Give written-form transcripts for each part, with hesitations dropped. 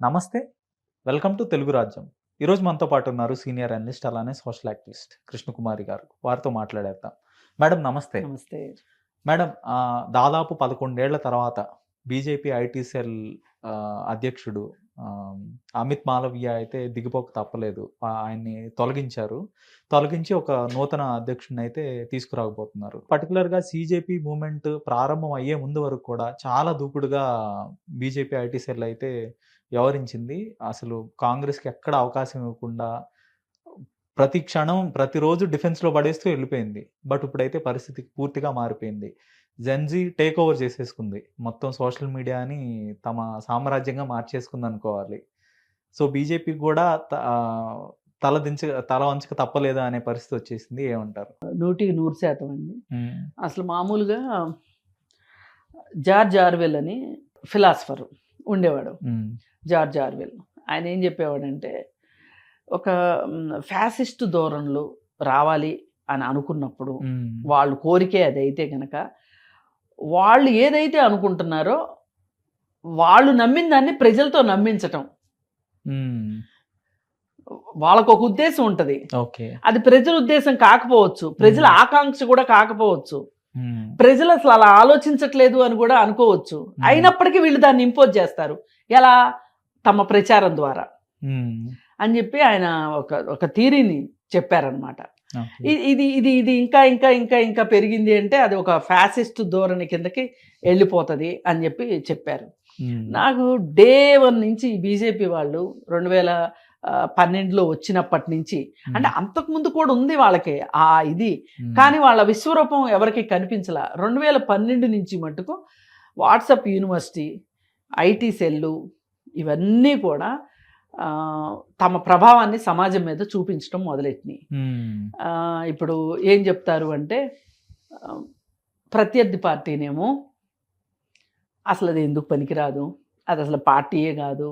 నమస్తే. Welcome to Telugu రాజ్యం. ఈరోజు మనతో పాటు ఉన్నారు సీనియర్ అనలిస్ట్ అలానే సోషల్ యాక్టివిస్ట్ కృష్ణకుమారి గారు. వారితో మాట్లాడేద్దాం. మేడం నమస్తే. నమస్తే. మేడం దాదాపు 11 ఏళ్ల తర్వాత బీజేపీ ఐటీ సెల్ అధ్యక్షుడు అమిత్ మాలవీయ అయితే దిగిపోక తప్పలేదు. ఆయన్ని తొలగించారు. తొలగించి ఒక నూతన అధ్యక్షుడిని అయితే తీసుకురాకపోతున్నారు. పర్టికులర్‌గా సీజేపీ మూవ్‌మెంట్ ప్రారంభం అయ్యే ముందు వరకు కూడా చాలా దూకుడుగా బీజేపీ ఐటీ సెల్ అయితే వ్యవహరించింది. అసలు కాంగ్రెస్‌కి ఎక్కడ అవకాశం ఇవ్వకుండా ప్రతి క్షణం, ప్రతిరోజు డిఫెన్స్‌లో పడేస్తూ వెళ్ళిపోయింది. బట్ ఇప్పుడైతే పరిస్థితి పూర్తిగా మారిపోయింది. జెన్‌జీ టేక్ ఓవర్ చేసేసుకుంది. మొత్తం సోషల్ మీడియాని తమ సామ్రాజ్యంగా మార్చేసుకుందనుకోవాలి. సో, బీజేపీకి కూడా తల వంచక తప్పలేదా అనే పరిస్థితి వచ్చేసింది. ఏమంటారు? 100% అండి. అసలు మామూలుగా జార్జ్ ఆర్వెల్ అని ఫిలాసఫర్ ఉండేవాడు. George Orwell. ఆయన ఏం చెప్పేవాడంటే, ఒక ఫ్యాసిస్ట్ ధోరణులు రావాలి అని అనుకున్నప్పుడు వాళ్ళు కోరికే అదైతే కనుక వాళ్ళు ఏదైతే అనుకుంటున్నారో వాళ్ళు నమ్మిన దాన్ని ప్రజలతో నమ్మించటం. వాళ్ళకు ఒక ఉద్దేశం ఉంటుంది. అది ప్రజల ఉద్దేశం కాకపోవచ్చు, ప్రజల ఆకాంక్ష కూడా కాకపోవచ్చు, ప్రజలు అసలు అలా ఆలోచించట్లేదు అని కూడా అనుకోవచ్చు. అయినప్పటికీ వీళ్ళు దాన్ని ఇంపోజ్ చేస్తారు. ఎలా? తమ ప్రచారం ద్వారా అని చెప్పి ఆయన ఒక థియరీని చెప్పారనమాట. ఇది ఇది ఇది ఇంకా ఇంకా ఇంకా ఇంకా పెరిగింది అంటే అది ఒక ఫ్యాసిస్ట్ ధోరణి కిందకి వెళ్ళిపోతుంది అని చెప్పి చెప్పారు. నాకు డే 1 నుంచి బీజేపీ వాళ్ళు 2012లో వచ్చినప్పటి నుంచి, అంటే అంతకుముందు కూడా ఉంది వాళ్ళకి ఆ ఇది, కానీ వాళ్ళ విశ్వరూపం ఎవరికి కనిపించలా. 2012 నుంచి మటుకు వాట్సాప్ యూనివర్సిటీ, ఐటీ సెల్లు ఇవన్నీ కూడా తమ ప్రభావాన్ని సమాజం మీద చూపించడం మొదలెట్టినాయి. ఇప్పుడు ఏం చెప్తారు అంటే, ప్రత్యర్థి పార్టీనేమో అసలు అది ఎందుకు పనికిరాదు, అది అసలు పార్టీయే కాదు,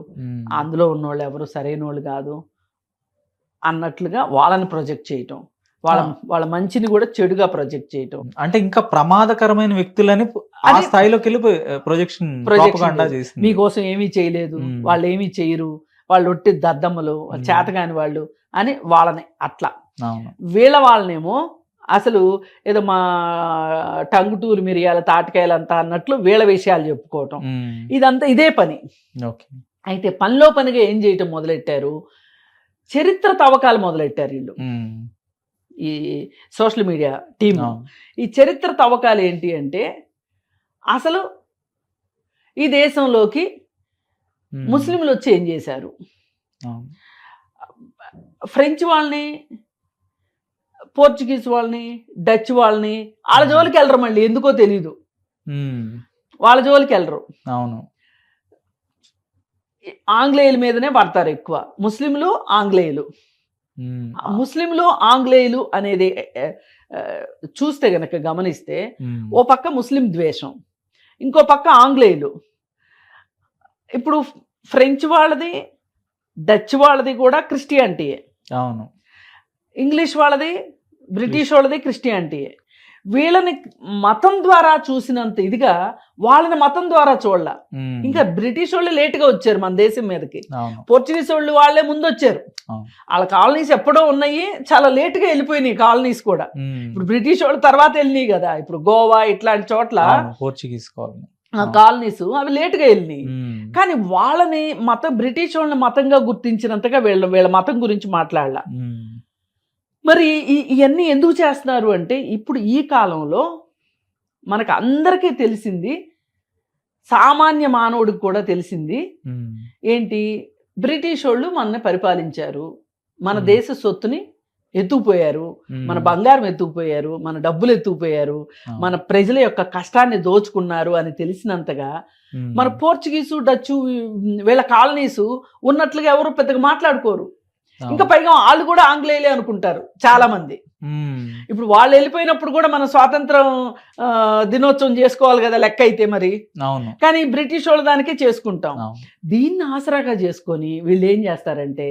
అందులో ఉన్నోళ్ళు ఎవరు సరైన వాళ్ళు కాదు అన్నట్లుగా వాళ్ళని ప్రొజెక్ట్ చేయటం, వాళ్ళ మంచిని కూడా చెడుగా ప్రొజెక్ట్ చేయటం. అంటే ఇంకా ప్రమాదకరమైన వ్యక్తులని ఆ స్థాయిలోకి వెళ్ళి ప్రొజెక్షన్ చేస్తుంది. మీకోసం ఏమీ చేయలేదు, వాళ్ళు ఏమీ చేయరు, వాళ్ళు ఒట్టి దద్దమ్మలు, చేతగాని వాళ్ళు అని వాళ్ళని అట్లా. వాళ్ళనేమో అసలు ఏదో మా టంగుటూరు మిరియాల తాటికాయలంతా అన్నట్లు వీళ్ళ విషయాలు చెప్పుకోవటం, ఇదంతా ఇదే పని. అయితే పనిలో పనిగా ఏం చేయటం మొదలెట్టారు, చరిత్ర తవ్వకాలు మొదలెట్టారు వీళ్ళు, ఈ సోషల్ మీడియా టీమ్. ఈ చరిత్ర తవ్వకాలు ఏంటి అంటే, అసలు ఈ దేశంలోకి ముస్లింలు వచ్చి ఏం చేశారు, ఫ్రెంచ్ వాళ్ళని, పోర్చుగీస్ వాళ్ళని, డచ్ వాళ్ళని, వాళ్ళ జోలికి వెళ్ళరు. మళ్ళీ ఎందుకో తెలీదు, వాళ్ళ జోలికి వెళ్ళరు. అవును, ఆంగ్లేయుల మీదనే పడతారు ఎక్కువ. ముస్లింలు, ఆంగ్లేయులు, ముస్లింలు ఆంగ్లేయులు అనేది చూస్తే గనక గమనిస్తే, ఓ పక్క ముస్లిం ద్వేషం, ఇంకో పక్క ఆంగ్లేయులు. ఇప్పుడు ఫ్రెంచ్ వాళ్ళది, డచ్ వాళ్ళది కూడా క్రిస్టియానిటీయే. అవును, ఇంగ్లీష్ వాళ్ళది, బ్రిటిష్ వాళ్ళది క్రిస్టియానిటీయే. వీళ్ళని మతం ద్వారా చూసినంత ఇదిగా వాళ్ళని మతం ద్వారా చూడాల. ఇంకా బ్రిటిష్ వాళ్ళు లేటుగా వచ్చారు మన దేశం మీదకి, పోర్చుగీస్ వాళ్ళు వాళ్ళే ముందు వచ్చారు. వాళ్ళ కాలనీస్ ఎప్పుడో ఉన్నాయి, చాలా లేటుగా వెళ్ళిపోయినాయి కాలనీస్ కూడా. ఇప్పుడు బ్రిటిష్ వాళ్ళు తర్వాత వెళ్ళినాయి కదా, ఇప్పుడు గోవా ఇట్లాంటి చోట్ల పోర్చుగీస్ కాలనీస్ అవి లేటుగా వెళ్ళినాయి. కానీ వాళ్ళని బ్రిటిష్ వాళ్ళని మతంగా గుర్తించినంతగా వీళ్ళ మతం గురించి మాట్లాడాల. మరి ఇవన్నీ ఎందుకు చేస్తున్నారు అంటే, ఇప్పుడు ఈ కాలంలో మనకు అందరికీ తెలిసింది, సామాన్య మానవుడికి కూడా తెలిసింది ఏంటి, బ్రిటిష్ వాళ్ళు మనల్ని పరిపాలించారు, మన దేశ సొత్తుని ఎత్తుకుపోయారు, మన బంగారం ఎత్తుకుపోయారు, మన డబ్బులు ఎత్తుకుపోయారు, మన ప్రజల యొక్క కష్టాన్ని దోచుకున్నారు అని తెలిసినంతగా మన పోర్చుగీసు, డచ్చు వీళ్ళ కాలనీసు ఉన్నట్లుగా ఎవరు పెద్దగా మాట్లాడుకోరు. ఇంకా పైగా వాళ్ళు కూడా ఆంగ్లేయులే అనుకుంటారు చాలా మంది. ఇప్పుడు వాళ్ళు వెళ్ళిపోయినప్పుడు కూడా మనం స్వాతంత్రం దినోత్సవం చేసుకోవాలి కదా లెక్క అయితే మరి. కానీ బ్రిటిష్ వాళ్ళ దానికే చేసుకుంటాం. దీన్ని ఆసరాగా చేసుకొని వీళ్ళు ఏం చేస్తారంటే,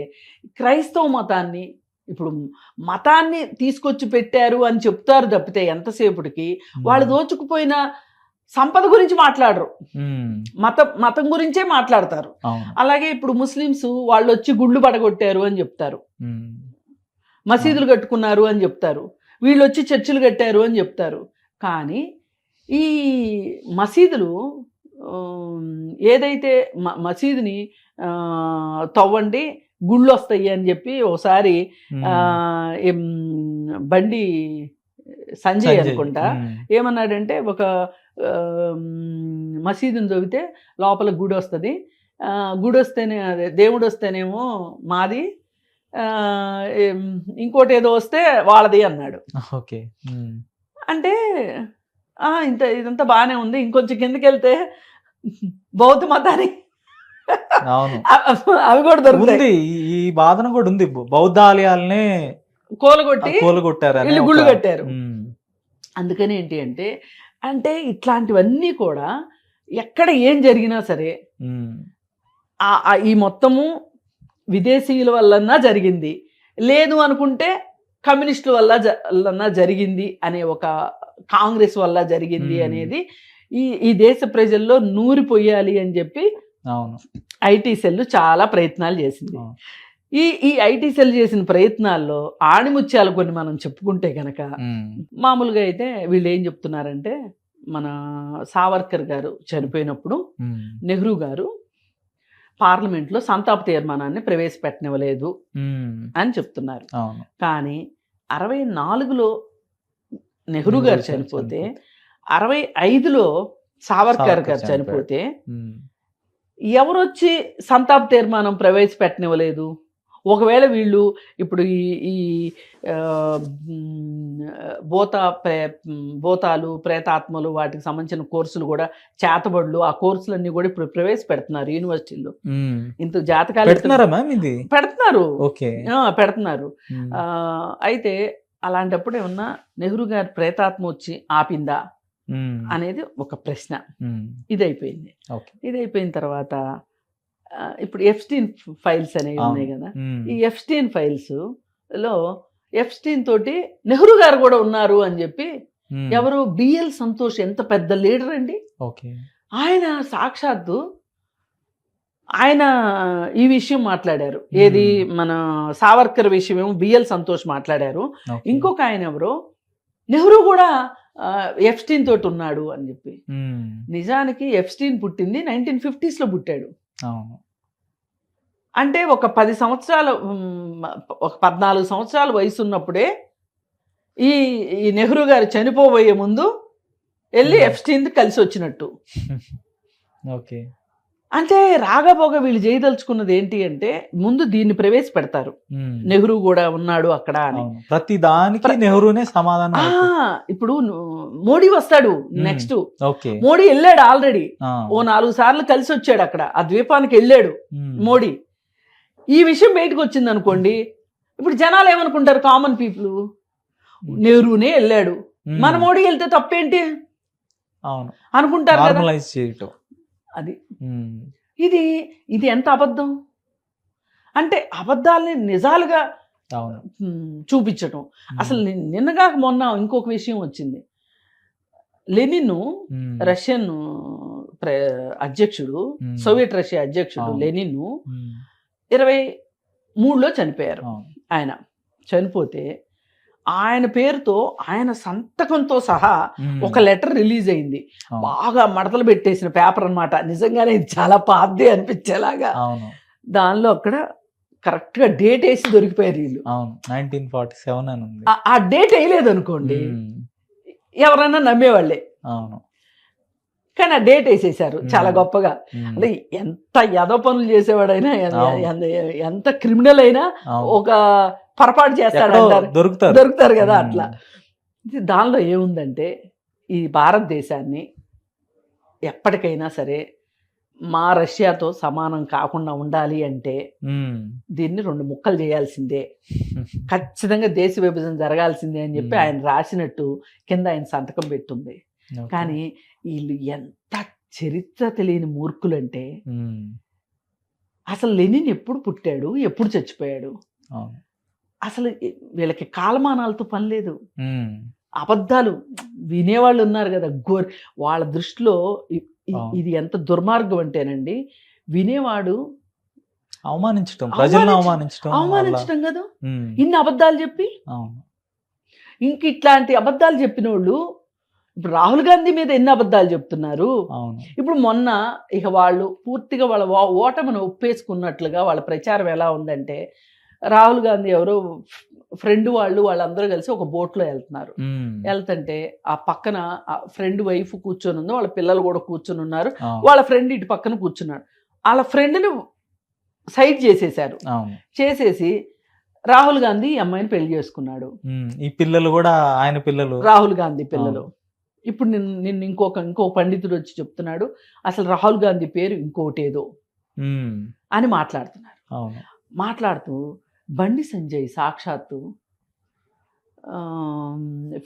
క్రైస్తవ మతాన్ని, ఇప్పుడు మతాన్ని తీసుకొచ్చి పెట్టారు అని చెప్తారు తప్పితే ఎంతసేపటికి వాళ్ళు దోచుకుపోయిన సంపద గురించి మాట్లాడరు, ఉమ్, మతం గురించే మాట్లాడతారు. అవును. అలాగే ఇప్పుడు ముస్లిమ్స్ వాళ్ళు వచ్చి గుళ్ళు పడగొట్టారు అని చెప్తారు, ఉమ్, మసీదులు కట్టుకున్నారు అని చెప్తారు, వీళ్ళు వచ్చి చర్చిలు కట్టారు అని చెప్తారు. కానీ ఈ మసీదులు ఏదైతే మసీదుని తవ్వండి గుళ్ళు వస్తాయి అని చెప్పి ఒకసారి ఆ, ఏం, బండి సంజయ్ అనుకుంటా ఏమన్నాడంటే, ఒక మసీదుని తవ్వితే లోపల గుడి వస్తుంది, గుడి వస్తేనే అదే దేవుడు వస్తేనేమో మాది, ఇంకోటి ఏదో వస్తే వాళ్ళది అన్నాడు. ఓకే. అంటే ఇదంతా బాగానే ఉంది, ఇంకొంచెం కిందకి వెళ్తే బౌద్ధ మతాన్ని అవును అవి కూడా దొరుకుతాయి. ఈ బాధన కూడా ఉంది, బౌద్ధ ఆలయాలనే కోలగొట్టారు, వీళ్ళు గుళ్ళు కట్టారు. అందుకని ఏంటి అంటే అంటే ఇట్లాంటివన్నీ కూడా ఎక్కడ ఏం జరిగినా సరే ఈ మొత్తము విదేశీయుల వల్లన్నా జరిగింది, లేదు అనుకుంటే కమ్యూనిస్టుల వల్ల జరిగింది అనే ఒక కాంగ్రెస్ వల్ల జరిగింది అనేది ఈ దేశ ప్రజల్లో నూరిపోయాలి అని చెప్పి ఐటీ సెల్ చాలా ప్రయత్నాలు చేసింది. ఈ ఐటీ సెల్ చేసిన ప్రయత్నాల్లో ఆణిముత్యాలు కొన్ని మనం చెప్పుకుంటే కనుక, మామూలుగా అయితే వీళ్ళు ఏం చెప్తున్నారంటే, మన సావర్కర్ గారు చనిపోయినప్పుడు నెహ్రూ గారు పార్లమెంట్లో సంతాప తీర్మానాన్ని ప్రవేశపెట్టనివ్వలేదు అని చెప్తున్నారు. కానీ 64లో నెహ్రూ గారు చనిపోతే, 65లో సావర్కర్ గారు చనిపోతే ఎవరొచ్చి సంతాప తీర్మానం ప్రవేశపెట్టనివ్వలేదు? ఒకవేళ వీళ్ళు ఇప్పుడు ఈ భూతాలు ప్రేతాత్మలు వాటికి సంబంధించిన కోర్సులు కూడా, చేతబడులు, ఆ కోర్సులన్నీ కూడా ఇప్పుడు ప్రవేశపెడుతున్నారు యూనివర్సిటీల్లో. ఇంత జాతకాలు పెడుతున్నారు. అయితే అలాంటప్పుడు ఏమన్నా నెహ్రూ గారి ప్రేతాత్మ వచ్చి ఆపిందా అనేది ఒక ప్రశ్న. ఇదైపోయింది. ఇదైపోయిన తర్వాత ఇప్పుడు ఎఫ్స్టీన్ ఫైల్స్ అనేవి ఉన్నాయి కదా, ఈ ఎఫ్స్టీన్ ఫైల్స్ లో ఎఫ్స్టీన్ తోటి నెహ్రూ గారు కూడా ఉన్నారు అని చెప్పి, ఎవరు బిఎల్ సంతోష్ ఎంత పెద్ద లీడర్ అండి, ఆయన సాక్షాత్తు ఆయన ఈ విషయం మాట్లాడారు. ఏది మన సావర్కర్ విషయం ఏమో బిఎల్ సంతోష్ మాట్లాడారు, ఇంకొక ఆయన ఎవరో నెహ్రూ కూడా ఎఫ్స్టీన్ తోటి ఉన్నాడు అని చెప్పి. నిజానికి ఎఫ్స్టీన్ పుట్టింది 1950s లో పుట్టాడు. అంటే ఒక 10 సంవత్సరాలు, ఒక 14 సంవత్సరాల వయసు ఉన్నప్పుడే ఈ నెహ్రూ గారు చనిపోబోయే ముందు వెళ్ళి ఎఫ్స్టీన్ కలిసి వచ్చినట్టు. అంటే రాగబోగా వీళ్ళు చేయదలుచుకున్నది ఏంటి అంటే, ముందు దీన్ని ప్రవేశపెడతారు, నెహ్రూ కూడా ఉన్నాడు అక్కడ అని. ప్రతి దానికి నెహ్రూనే సమాధానం. ఇప్పుడు మోడీ వస్తాడు నెక్స్ట్, మోడీ వెళ్ళాడు ఆల్రెడీ, ఓ 4 సార్లు కలిసి వచ్చాడు అక్కడ, ఆ ద్వీపానికి వెళ్ళాడు మోడీ. ఈ విషయం బయటకు వచ్చింది అనుకోండి, ఇప్పుడు జనాలు ఏమనుకుంటారు, కామన్ పీపుల్, నెహ్రూనే వెళ్ళాడు, మన మోడీ వెళ్తే తప్పేంటి అనుకుంటారు కదా. అది ఇది ఎంత అబద్ధం అంటే, అబద్ధాలని నిజాలుగా చూపించటం. అసలు నిన్నగాక మొన్న ఇంకొక విషయం వచ్చింది. లెనిన్, రష్యన్ అధ్యక్షుడు, సోవియట్ రష్యా అధ్యక్షుడు లెనిన్ 23లో చనిపోయారు. ఆయన చనిపోతే ఆయన పేరుతో, ఆయన సంతకంతో సహా ఒక లెటర్ రిలీజ్ అయింది. బాగా మడతలు పెట్టేసిన పేపర్ అన్నమాట. నిజంగానే ఇది చాలా పాతదే అనిపించేలాగా. దానిలో అక్కడ కరెక్ట్ గా డేట్ వేసి దొరికిపోయారు వీళ్ళు. 1947 అని ఉంది. ఆ డేట్ వేయలేదు అనుకోండి, ఎవరైనా నమ్మేవాళ్ళే. కానీ ఆ డేట్ వేసేసారు చాలా గొప్పగా. అంటే ఎంత యదో పనులు చేసేవాడైనా, ఎంత క్రిమినల్ అయినా ఒక పొరపాటు చేస్తాడు, దొరుకుతారు కదా అట్లా. దానిలో ఏముందంటే, ఈ భారతదేశాన్ని ఎప్పటికైనా సరే మా రష్యాతో సమానం కాకుండా ఉండాలి అంటే దీన్ని 2 ముక్కలు చేయాల్సిందే, ఖచ్చితంగా దేశ విభజన జరగాల్సిందే అని చెప్పి ఆయన రాసినట్టు కింద ఆయన సంతకం పెట్టుంది. కానీ వీళ్ళు ఎంత చరిత్ర తెలియని మూర్ఖులంటే, అసలు లెనిన్ ఎప్పుడు పుట్టాడు, ఎప్పుడు చచ్చిపోయాడు, అసలు వీళ్ళకి కాలమానాలతో పని లేదు. అబద్ధాలు వినేవాళ్ళు ఉన్నారు కదా, వాళ్ళ దృష్టిలో ఇది ఎంత దుర్మార్గం అంటేనండి, వినేవాడు అవమానించటం, ప్రజలను అవమానించటం అవమానించడం కదా, ఇన్ని అబద్ధాలు చెప్పి. ఇంక ఇట్లాంటి అబద్ధాలు చెప్పిన వాళ్ళు ఇప్పుడు రాహుల్ గాంధీ మీద ఎన్ని అబద్ధాలు చెప్తున్నారు. ఇప్పుడు మొన్న ఇక వాళ్ళు పూర్తిగా వాళ్ళ ఓటమిని ఒప్పేసుకున్నట్లుగా వాళ్ళ ప్రచారం ఎలా ఉందంటే, రాహుల్ గాంధీ ఎవరో ఫ్రెండ్ వాళ్ళందరూ కలిసి ఒక బోట్లో వెళ్తుంటే ఆ పక్కన ఫ్రెండ్ వైఫ్ కూర్చొని ఉంది, వాళ్ళ పిల్లలు కూడా కూర్చొని ఉన్నారు, వాళ్ళ ఫ్రెండ్ ఇటు పక్కన కూర్చున్నాడు. వాళ్ళ ఫ్రెండ్ని సైడ్ చేసేసారు. చేసేసి రాహుల్ గాంధీ ఈ అమ్మాయిని పెళ్లి చేసుకున్నాడు. ఈ పిల్లలు కూడా ఆయన పిల్లలు, రాహుల్ గాంధీ పిల్లలు. ఇప్పుడు నిన్ను ఇంకో పండితుడు వచ్చి చెప్తున్నాడు అసలు రాహుల్ గాంధీ పేరు ఇంకోటి ఏదో అని మాట్లాడుతున్నారు. మాట్లాడుతూ బండి సంజయ్ సాక్షాత్తు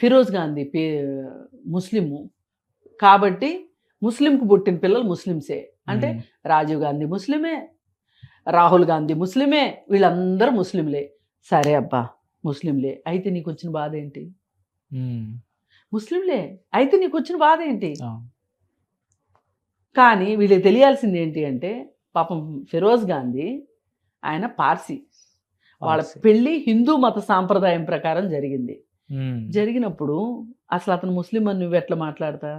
ఫిరోజ్ గాంధీ ముస్లిము కాబట్టి ముస్లింకు పుట్టిన పిల్లలు ముస్లిమ్సే అంటే రాజీవ్ గాంధీ ముస్లిమే, రాహుల్ గాంధీ ముస్లిమే, వీళ్ళందరూ ముస్లింలే. సరే అబ్బా ముస్లింలే, అయితే నీకు వచ్చిన బాధ ఏంటి? ముస్లింలే అయితే నీకు వచ్చిన బాధ ఏంటి? కానీ వీళ్ళకి తెలియాల్సింది ఏంటి అంటే, పాపం ఫిరోజ్ గాంధీ ఆయన పార్సీ, వాళ్ళ పెళ్లి హిందూ మత సాంప్రదాయం ప్రకారం జరిగింది. జరిగినప్పుడు అసలు అతను ముస్లిం అని నువ్వు ఎట్లా మాట్లాడతా?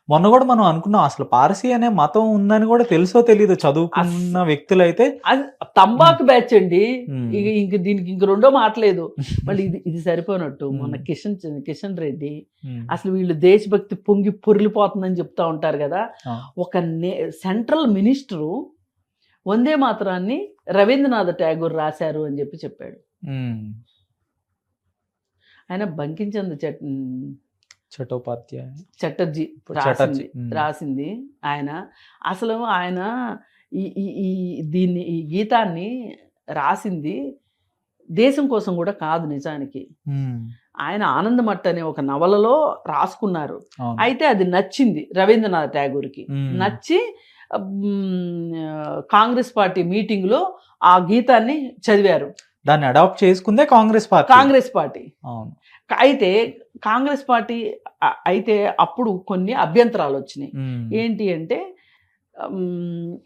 మొన్న కూడా మనం అనుకున్నాం అసలు పార్సీ అనే మతం ఉందని కూడా తెలుసో తెలీదు చదువుకున్న వ్యక్తులైతే. తంబాకు బ్యాచ్ అండి, ఇంక దీనికి ఇంక రెండో మాటలేదు. మళ్ళీ ఇది సరిపోనట్టు మొన్న కిషన్ రెడ్డి అసలు వీళ్ళు దేశభక్తి పొంగి పొరిలిపోతుందని చెప్తా ఉంటారు కదా, ఒక సెంట్రల్ మినిస్టరు వందే మాతరాన్ని రవీంద్రనాథ్ ఠాగూర్ రాశారు అని చెప్పాడు. ఆయన బంకించంద్ర చటర్జీ రాసింది ఆయన. అసలు ఆయన ఈ గీతాన్ని రాసింది దేశం కోసం కూడా కాదు నిజానికి. ఆయన ఆనందమట్ట అనే ఒక నవలలో రాసుకున్నారు. అయితే అది నచ్చింది రవీంద్రనాథ్ ఠాగూర్కి, నచ్చి కాంగ్రెస్ పార్టీ మీటింగ్ లో ఆ గీతాన్ని చదివారు. దాన్ని అడాప్ట్ చేసుకుందే కాంగ్రెస్ పార్టీ. అయితే కాంగ్రెస్ పార్టీ అయితే అప్పుడు కొన్ని అభ్యంతరాలు వచ్చినాయి. ఏంటి అంటే,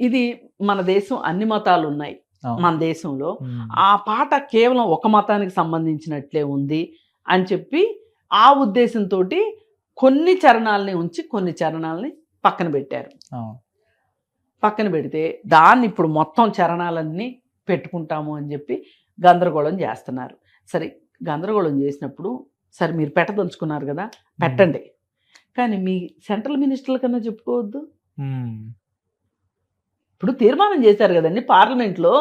ఇది మన దేశం అన్ని మతాలు ఉన్నాయి మన దేశంలో, ఆ పాట కేవలం ఒక మతానికి సంబంధించినట్లే ఉంది అని చెప్పి ఆ ఉద్దేశంతో కొన్ని చరణాలని ఉంచి కొన్ని చరణాలని పక్కన పెట్టారు. పక్కన పెడితే దాన్ని ఇప్పుడు మొత్తం చరణాలన్నీ పెట్టుకుంటాము అని చెప్పి గందరగోళం చేస్తున్నారు. సరే గందరగోళం చేసినప్పుడు సరే మీరు పెట్టదలుచుకున్నారు కదా పెట్టండి, కానీ మీ సెంట్రల్ మినిస్టర్ల కన్నా చెప్పుకోవద్దు. ఇప్పుడు తీర్మానం చేశారు కదండి పార్లమెంట్లో,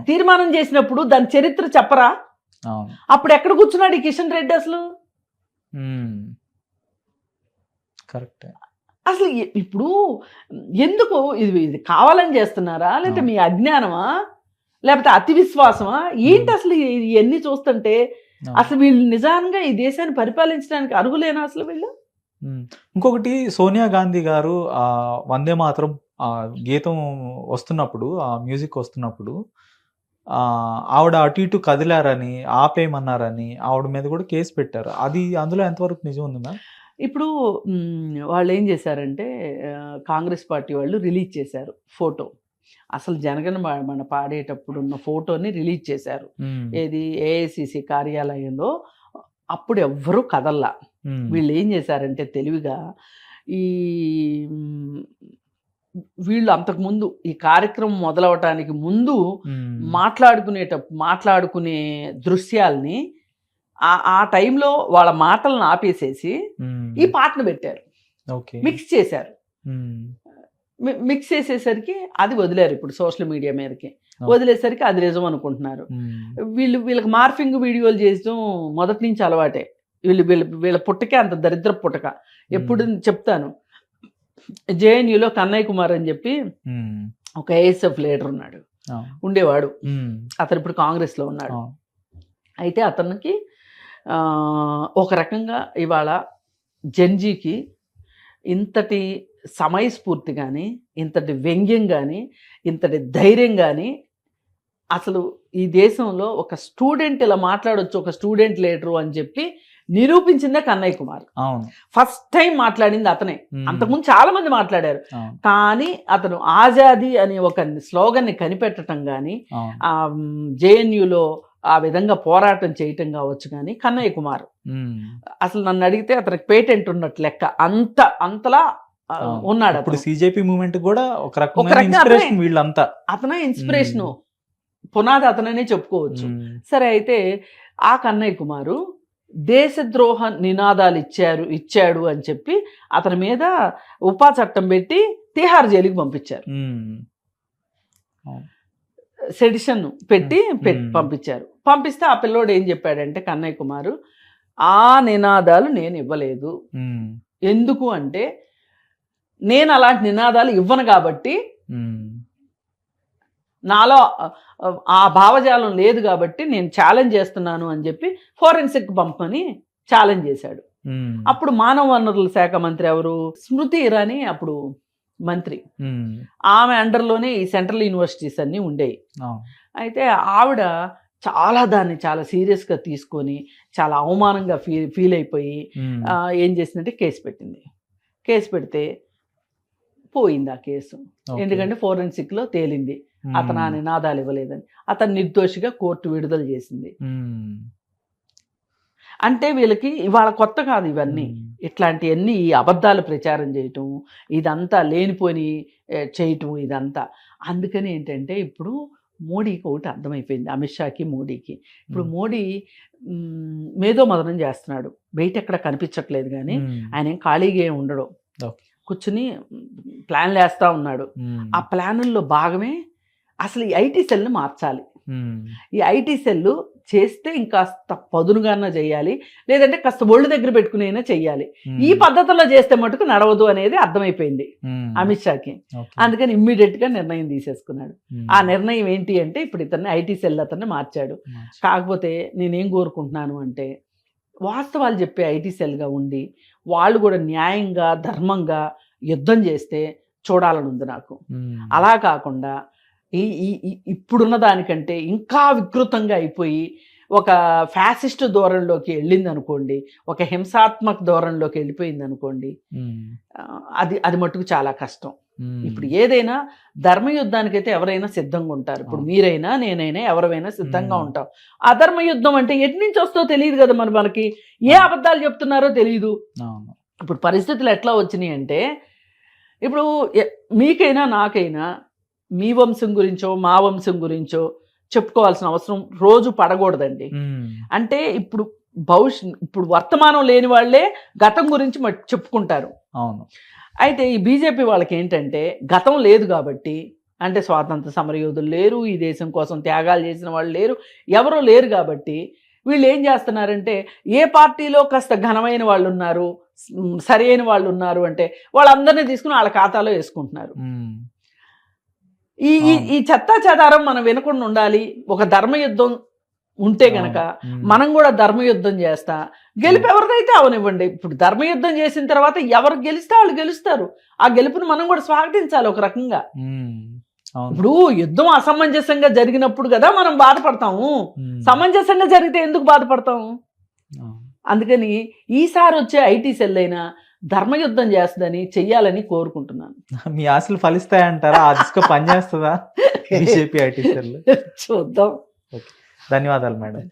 తీర్మానం చేసినప్పుడు దాని చరిత్ర చెప్పరా? అప్పుడు ఎక్కడ కూర్చున్నాడు ఈ కిషన్ రెడ్డి అసలు? కరెక్ట్. అసలు ఇప్పుడు ఎందుకు ఇది కావాలని చేస్తున్నారా, లేకపోతే మీ అజ్ఞానమా, లేకపోతే అతి విశ్వాసమా ఏంటి? అసలు ఇవన్నీ చూస్తుంటే అసలు వీళ్ళు నిజంగా ఈ దేశాన్ని పరిపాలించడానికి అర్హులేనా అసలు వీళ్ళు? ఇంకొకటి, సోనియా గాంధీ గారు వందే మాతరం గీతం వస్తున్నప్పుడు, ఆ మ్యూజిక్ వస్తున్నప్పుడు ఆవిడ అటు ఇటు కదిలారని, ఆపేయమన్నారని ఆవిడ మీద కూడా కేసు పెట్టారు. అది అందులో ఎంతవరకు నిజం ఉంది మ్యామ్? ఇప్పుడు వాళ్ళు ఏం చేశారంటే, కాంగ్రెస్ పార్టీ వాళ్ళు రిలీజ్ చేశారు ఫోటో. అసలు జనగణమన పాడేటప్పుడు ఉన్న ఫోటోని రిలీజ్ చేశారు. ఏది ఏఐసిసి కార్యాలయంలో. అప్పుడు ఎవ్వరూ కదల్లా. వీళ్ళు ఏం చేశారంటే తెలివిగా, వీళ్ళు అంతకుముందు ఈ కార్యక్రమం మొదలవటానికి ముందు మాట్లాడుకునే దృశ్యాల్ని ఆ టైంలో వాళ్ళ మాటలను ఆపేసేసి ఈ పాటను పెట్టారు, మిక్స్ చేశారు. మిక్స్ చేసేసరికి అది వదిలేరు. ఇప్పుడు సోషల్ మీడియా మీదకి వదిలేసరికి అది నిజం అనుకుంటున్నారు. వీళ్ళకి మార్ఫింగ్ వీడియోలు చేయడం మొదటి నుంచి అలవాటే. వీళ్ళ పుట్టకే అంత దరిద్ర పుట్టక. ఎప్పుడు చెప్తాను, జేఎన్యూలో కన్నయ్య కుమార్ అని చెప్పి ఒక ఏఎస్ఎఫ్ లీడర్ ఉండేవాడు. అతను ఇప్పుడు కాంగ్రెస్లో ఉన్నాడు. అయితే అతనికి ఒక రకంగా ఇవాళ జెన్జీకి ఇంతటి సమయస్ఫూర్తి కానీ, ఇంతటి వ్యంగ్యం కానీ, ఇంతటి ధైర్యం కానీ, అసలు ఈ దేశంలో ఒక స్టూడెంట్ ఇలా మాట్లాడొచ్చు, ఒక స్టూడెంట్ లీడరు అని చెప్పి నిరూపించిందే కన్నయ్య కుమార్. అవును. ఫస్ట్ టైం మాట్లాడింది అతనే. అంతకుముందు చాలా మంది మాట్లాడారు, అవును. కానీ అతను ఆజాదీ అనే ఒక స్లోగన్ని కనిపెట్టడం కానీ, అవును. ఆ జేఎన్యూలో ఆ విధంగా పోరాటం చేయటం కావచ్చు, కానీ కన్నయ్య కుమార్ అసలు నన్ను అడిగితే అతనికి పేటెంట్ ఉన్నట్టు లెక్క. అంతలా ఉన్నాడు ఇప్పుడు అతను. సిజేపీ మూవ్మెంట్ కూడా ఒక రకమైన రకంగా ఇన్స్పిరేషన్ వీళ్ళంతా. అతనే ఇన్స్పిరేషను, పునాది అతననే చెప్పుకోవచ్చు. సరే, అయితే ఆ కన్నయ్య కుమారు దేశద్రోహ నినాదాలు ఇచ్చాడు అని చెప్పి అతని మీద ఉపా చట్టం పెట్టి తిహార్ జైలుకి పంపించారు. సెడిషన్ పెట్టి పంపించారు. పంపిస్తే ఆ పిల్లోడు ఏం చెప్పాడంటే, కన్నయ్య కుమారు, ఆ నినాదాలు నేను ఇవ్వలేదు. ఎందుకు అంటే, నేను అలాంటి నినాదాలు ఇవ్వను కాబట్టి, నాలో ఆ భావజాలం లేదు కాబట్టి నేను ఛాలెంజ్ చేస్తున్నాను అని చెప్పి ఫోరెన్సిక్ పంపని ఛాలెంజ్ చేశాడు. అప్పుడు మానవ వనరుల శాఖ మంత్రి ఎవరు, స్మృతి ఇరానీ అప్పుడు మంత్రి. ఆమె అండర్లోనే ఈ సెంట్రల్ యూనివర్సిటీస్ అన్నీ ఉండేవి. అయితే ఆవిడ దాన్ని చాలా సీరియస్గా తీసుకొని చాలా అవమానంగా ఫీల్ అయిపోయి ఏం చేసిందంటే కేసు పెట్టింది. కేసు పెడితే పోయింది ఆ కేసు. ఎందుకంటే ఫోరెన్సిక్లో తేలింది అతను ఆ నినాదాలు ఇవ్వలేదని. అతను నిర్దోషిగా కోర్టు విడుదల చేసింది. అంటే వీళ్ళకి ఇవాళ కొత్త కాదు ఇవన్నీ. ఇట్లాంటివన్నీ ఈ అబద్ధాలు ప్రచారం చేయటం, ఇదంతా లేనిపోని చేయటం, ఇదంతా. అందుకని ఏంటంటే ఇప్పుడు మోడీకి ఒకటి అర్థమైపోయింది, అమిత్ షాకి మోడీకి. ఇప్పుడు మోడీ మేధోమథనం చేస్తున్నాడు, బయట ఎక్కడ కనిపించట్లేదు, కానీ ఆయన ఏం ఖాళీగా ఏం ఉండడు, కూర్చుని ప్లాన్లు వేస్తూ ఉన్నాడు. ఆ ప్లానుల్లో భాగమే అసలు ఈ ఐటీ సెల్ని మార్చాలి. ఈ ఐటీ సెల్ చేస్తే ఇంకాస్త పదునుగానే చేయాలి, లేదంటే కాస్త ఒళ్ళు దగ్గర పెట్టుకునైనా చెయ్యాలి. ఈ పద్ధతిలో చేస్తే మటుకు నడవదు అనేది అర్థమైపోయింది అమిత్ షాకి. అందుకని ఇమ్మీడియట్గా నిర్ణయం తీసేసుకున్నాడు. ఆ నిర్ణయం ఏంటి అంటే, ఇప్పుడు ఇతన్ని ఐటీ సెల్ అతన్ని మార్చాడు. కాకపోతే నేనేం కోరుకుంటున్నాను అంటే, వాస్తవాలు చెప్పే ఐటీ సెల్గా ఉండి వాళ్ళు కూడా న్యాయంగా ధర్మంగా యుద్ధం చేస్తే చూడాలని ఉంది నాకు. అలా కాకుండా ఇప్పుడున్న దానికంటే ఇంకా వికృతంగా అయిపోయి ఒక ఫ్యాసిస్ట్ ధోరణిలోకి వెళ్ళింది అనుకోండి, ఒక హింసాత్మక ధోరణిలోకి వెళ్ళిపోయింది అనుకోండి, అది మట్టుకు చాలా కష్టం. ఇప్పుడు ఏదైనా ధర్మయుద్ధానికైతే ఎవరైనా సిద్ధంగా ఉంటారు. ఇప్పుడు మీరైనా నేనైనా ఎవరైనా సిద్ధంగా ఉంటాం. అధర్మయుద్ధం అంటే ఎటు నుంచి వస్తో తెలియదు కదా, మనకి ఏ అబద్ధాలు చెప్తున్నారో తెలియదు. ఇప్పుడు పరిస్థితులు ఎట్లా వచ్చినాయి అంటే, ఇప్పుడు మీకైనా నాకైనా మీ వంశం గురించో మా వంశం గురించో చెప్పుకోవాల్సిన అవసరం రోజు పడకూడదండి. అంటే ఇప్పుడు వర్తమానం లేని వాళ్ళే గతం గురించి చెప్పుకుంటారు. అవును. అయితే ఈ బీజేపీ వాళ్ళకి ఏంటంటే, గతం లేదు కాబట్టి, అంటే స్వాతంత్ర సమరయోధులు లేరు, ఈ దేశం కోసం త్యాగాలు చేసిన వాళ్ళు లేరు, ఎవరో లేరు కాబట్టి వీళ్ళు ఏం చేస్తున్నారంటే, ఏ పార్టీలో కాస్త ఘనమైన వాళ్ళు ఉన్నారు, సరైన వాళ్ళు ఉన్నారు అంటే వాళ్ళందరినీ తీసుకుని వాళ్ళ ఖాతాలో వేసుకుంటున్నారు. ఈ చెత్తా చెదారం మనం వినకుండా ఉండాలి. ఒక ధర్మయుద్ధం ఉంటే గనక మనం కూడా ధర్మయుద్ధం చేస్తా, గెలుపు ఎవరిదైతే అవనివ్వండి. ఇప్పుడు ధర్మయుద్ధం చేసిన తర్వాత ఎవరు గెలిస్తే వాళ్ళు గెలుస్తారు. ఆ గెలుపుని మనం కూడా స్వాగతించాలి ఒక రకంగా. ఇప్పుడు యుద్ధం అసమంజసంగా జరిగినప్పుడు కదా మనం బాధపడతాము, సమంజసంగా జరిగితే ఎందుకు బాధపడతాము? అందుకని ఈసారి వచ్చే ఐటీ సెల్ అయినా ధర్మయుద్ధం చేస్తుందని చెయ్యాలని కోరుకుంటున్నాను. మీ ఆశలు ఫలిస్తాయంటారా? ఆ దిశగా పనిచేస్తుందా బీజేపీ ఐటీ సెల్? చూద్దాం. ధన్యవాదాలు మేడం.